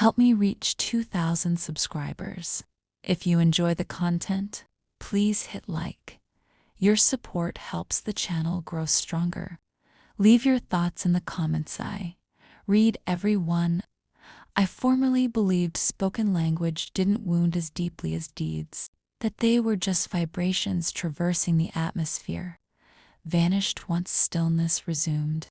Help me reach 2,000 subscribers. If you enjoy the content, please hit like. Your support helps the channel grow stronger. Leave your thoughts in the comments. I read every one. I formerly believed spoken language didn't wound as deeply as deeds, that they were just vibrations traversing the atmosphere, vanished once stillness resumed.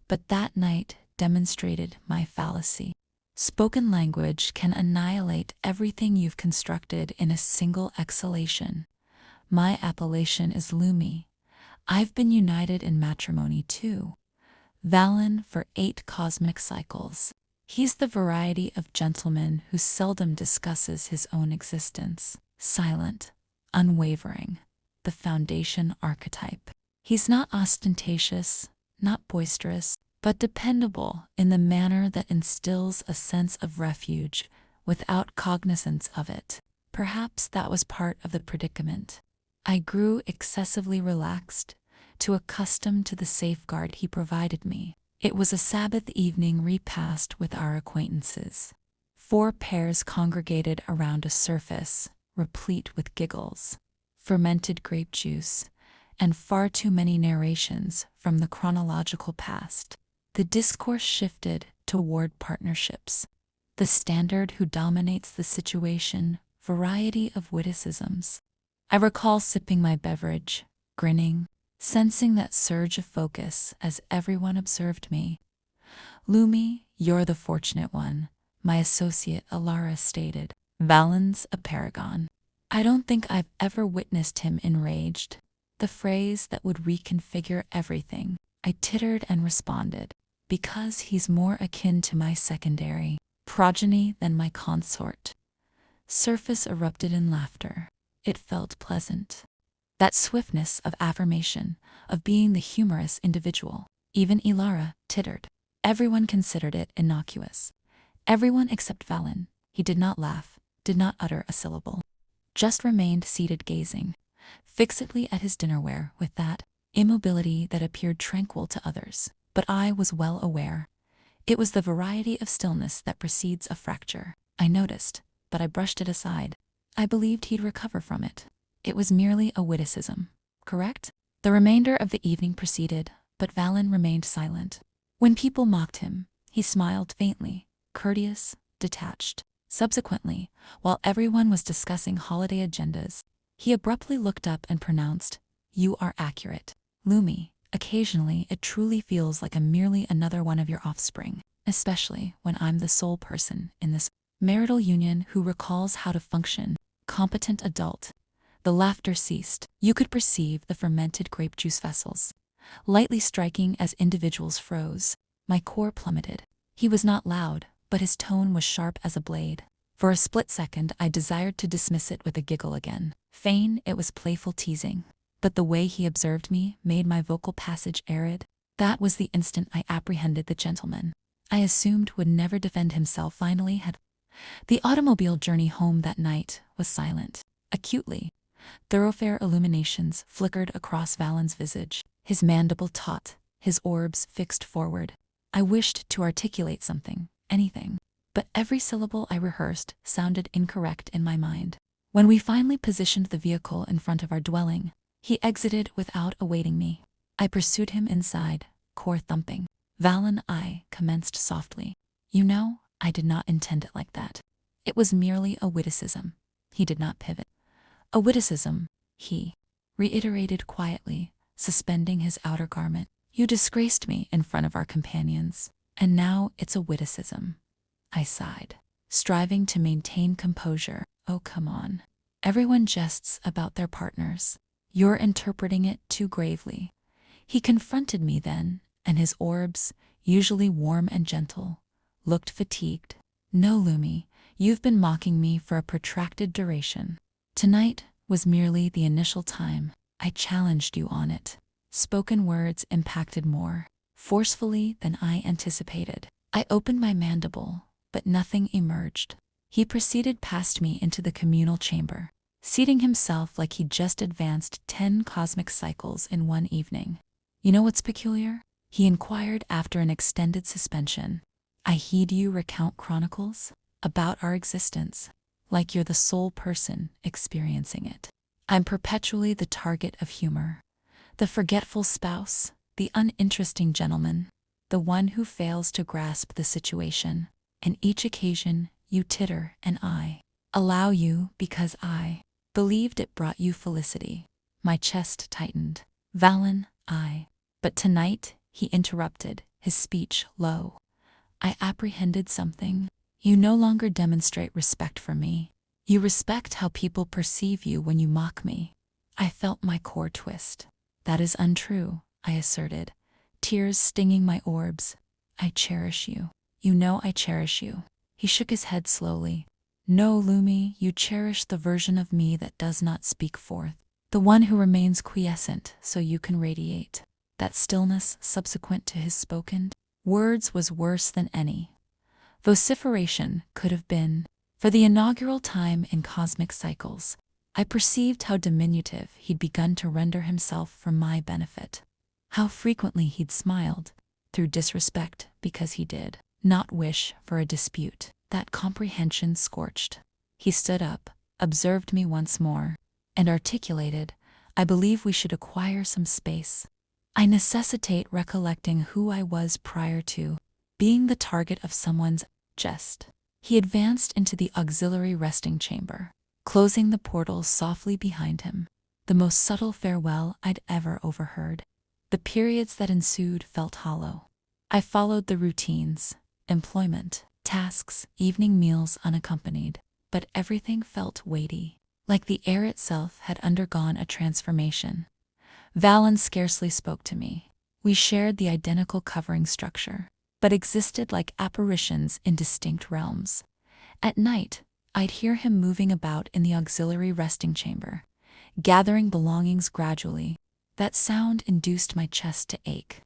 But that night demonstrated my fallacy. Spoken language can annihilate everything you've constructed in a single exhalation. My appellation is Lumi. I've been united in matrimony too. Valen for 8 cosmic cycles. He's the variety of gentleman who seldom discusses his own existence. Silent, unwavering, the foundation archetype. He's not ostentatious, not boisterous, but dependable in the manner that instills a sense of refuge without cognizance of it. Perhaps that was part of the predicament. I grew excessively relaxed, too accustomed to the safeguard he provided me. It was a Sabbath evening repast with our acquaintances. 4 pairs congregated around a surface, replete with giggles, fermented grape juice, and far too many narrations from the chronological past. The discourse shifted toward partnerships. The standard who dominates the situation, variety of witticisms. I recall sipping my beverage, grinning, sensing that surge of focus as everyone observed me. Lumi, you're the fortunate one, my associate Alara stated. Valen's a paragon. I don't think I've ever witnessed him enraged. The phrase that would reconfigure everything. I tittered and responded. Because he's more akin to my secondary progeny than my consort. Surface erupted in laughter. It felt pleasant. That swiftness of affirmation, of being the humorous individual. Even Ilara tittered. Everyone considered it innocuous. Everyone except Valen. He did not laugh, did not utter a syllable. Just remained seated gazing fixedly at his dinnerware with that immobility that appeared tranquil to others. But I was well aware. It was the variety of stillness that precedes a fracture. I noticed, but I brushed it aside. I believed he'd recover from it. It was merely a witticism, correct? The remainder of the evening proceeded, but Valen remained silent. When people mocked him, he smiled faintly, courteous, detached. Subsequently, while everyone was discussing holiday agendas, he abruptly looked up and pronounced, "You are accurate. Lumi, occasionally it truly feels like I'm merely another one of your offspring, especially when I'm the sole person in this marital union who recalls how to function, competent adult." The laughter ceased. You could perceive the fermented grape juice vessels, lightly striking as individuals froze. My core plummeted. He was not loud, but his tone was sharp as a blade. For a split second, I desired to dismiss it with a giggle again. Feign it was playful teasing. But the way he observed me made my vocal passage arid. That was the instant I apprehended the gentleman I assumed would never defend himself finally had. The automobile journey home that night was silent. Acutely, thoroughfare illuminations flickered across Valen's visage, his mandible taut, his orbs fixed forward. I wished to articulate something, anything, but every syllable I rehearsed sounded incorrect in my mind. When we finally positioned the vehicle in front of our dwelling, he exited without awaiting me. I pursued him inside, core thumping. Valen, I commenced softly. You know, I did not intend it like that. It was merely a witticism. He did not pivot. A witticism, he reiterated quietly, suspending his outer garment. You disgraced me in front of our companions, and now it's a witticism. I sighed, striving to maintain composure. Oh, come on. Everyone jests about their partners. You're interpreting it too gravely. He confronted me then, and his orbs, usually warm and gentle, looked fatigued. No, Lumi, you've been mocking me for a protracted duration. Tonight was merely the initial time. I challenged you on it. Spoken words impacted more forcefully than I anticipated. I opened my mandible, but nothing emerged. He proceeded past me into the communal chamber, seating himself like he'd just advanced 10 cosmic cycles in one evening. You know what's peculiar? He inquired after an extended suspension. I heed you recount chronicles? about our existence, like you're the sole person experiencing it. I'm perpetually the target of humor, the forgetful spouse, the uninteresting gentleman, the one who fails to grasp the situation. And each occasion you titter and I allow you because I believed it brought you felicity. My chest tightened. Valen, But tonight, he interrupted, his speech low. I apprehended something. You no longer demonstrate respect for me. You respect how people perceive you when you mock me. I felt my core twist. That is untrue, I asserted, tears stinging my orbs. I cherish you. You know I cherish you. He shook his head slowly. No, Lumi, you cherish the version of me that does not speak forth. The one who remains quiescent so you can radiate. That stillness subsequent to his spoken words was worse than any vociferation could have been. For the inaugural time in cosmic cycles, I perceived how diminutive he'd begun to render himself for my benefit. How frequently he'd smiled, through disrespect because he did not wish for a dispute. That comprehension scorched. He stood up, observed me once more, and articulated, I believe we should acquire some space. I necessitate recollecting who I was prior to being the target of someone's jest. He advanced into the auxiliary resting chamber, closing the portal softly behind him, the most subtle farewell I'd ever overheard. The periods that ensued felt hollow. I followed the routines, employment, tasks, evening meals unaccompanied, but everything felt weighty, like the air itself had undergone a transformation. Valen scarcely spoke to me. We shared the identical covering structure, but existed like apparitions in distinct realms. At night, I'd hear him moving about in the auxiliary resting chamber, gathering belongings gradually. That sound induced my chest to ache.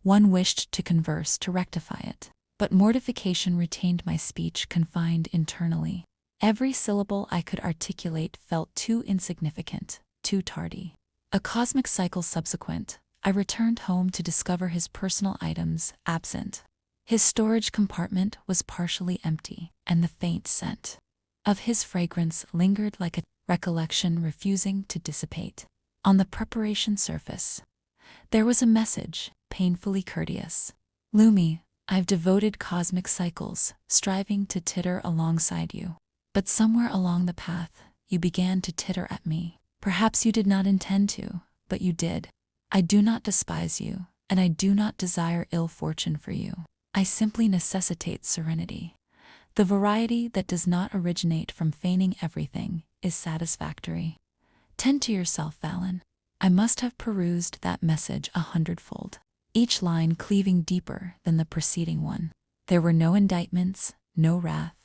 One wished to converse to rectify it, but mortification retained my speech confined internally. Every syllable I could articulate felt too insignificant, too tardy. A cosmic cycle subsequent, I returned home to discover his personal items absent. His storage compartment was partially empty, and the faint scent of his fragrance lingered like a recollection refusing to dissipate. On the preparation surface, there was a message, painfully courteous. Lumi, I've devoted cosmic cycles, striving to titter alongside you. But somewhere along the path, you began to titter at me. Perhaps you did not intend to, but you did. I do not despise you, and I do not desire ill fortune for you. I simply necessitate serenity. The variety that does not originate from feigning everything is satisfactory. Tend to yourself, Valen. I must have perused that message 100-fold, each line cleaving deeper than the preceding one. There were no indictments, no wrath,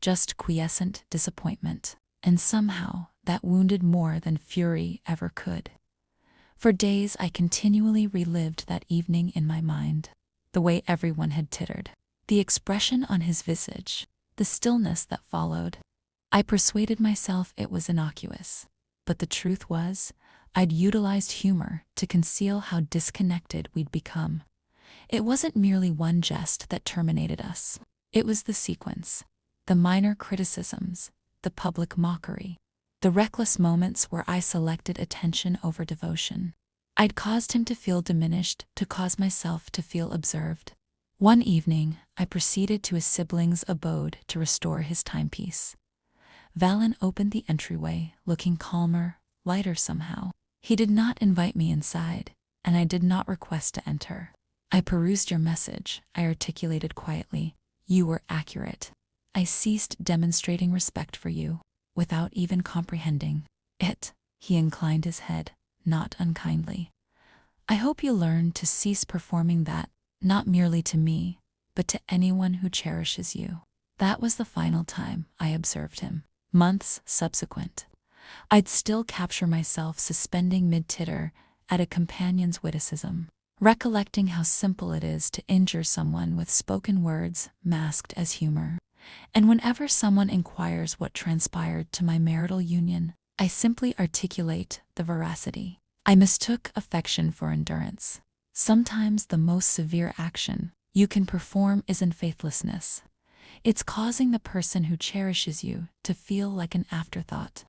just quiescent disappointment, and somehow that wounded more than fury ever could. For days I continually relived that evening in my mind, the way everyone had tittered, the expression on his visage, the stillness that followed. I persuaded myself it was innocuous, but the truth was, I'd utilized humor to conceal how disconnected we'd become. It wasn't merely one jest that terminated us. It was the sequence, the minor criticisms, the public mockery, the reckless moments where I selected attention over devotion. I'd caused him to feel diminished to cause myself to feel observed. One evening, I proceeded to his sibling's abode to restore his timepiece. Valen opened the entryway, looking calmer, lighter somehow. He did not invite me inside, and I did not request to enter. I perused your message, I articulated quietly. You were accurate. I ceased demonstrating respect for you, without even comprehending it. He inclined his head, not unkindly. I hope you learn to cease performing that, not merely to me, but to anyone who cherishes you. That was the final time I observed him. Months subsequent, I'd still capture myself suspending mid-titter at a companion's witticism, recollecting how simple it is to injure someone with spoken words masked as humor. And whenever someone inquires what transpired to my marital union, I simply articulate the veracity. I mistook affection for endurance. Sometimes the most severe action you can perform isn't faithlessness. It's causing the person who cherishes you to feel like an afterthought.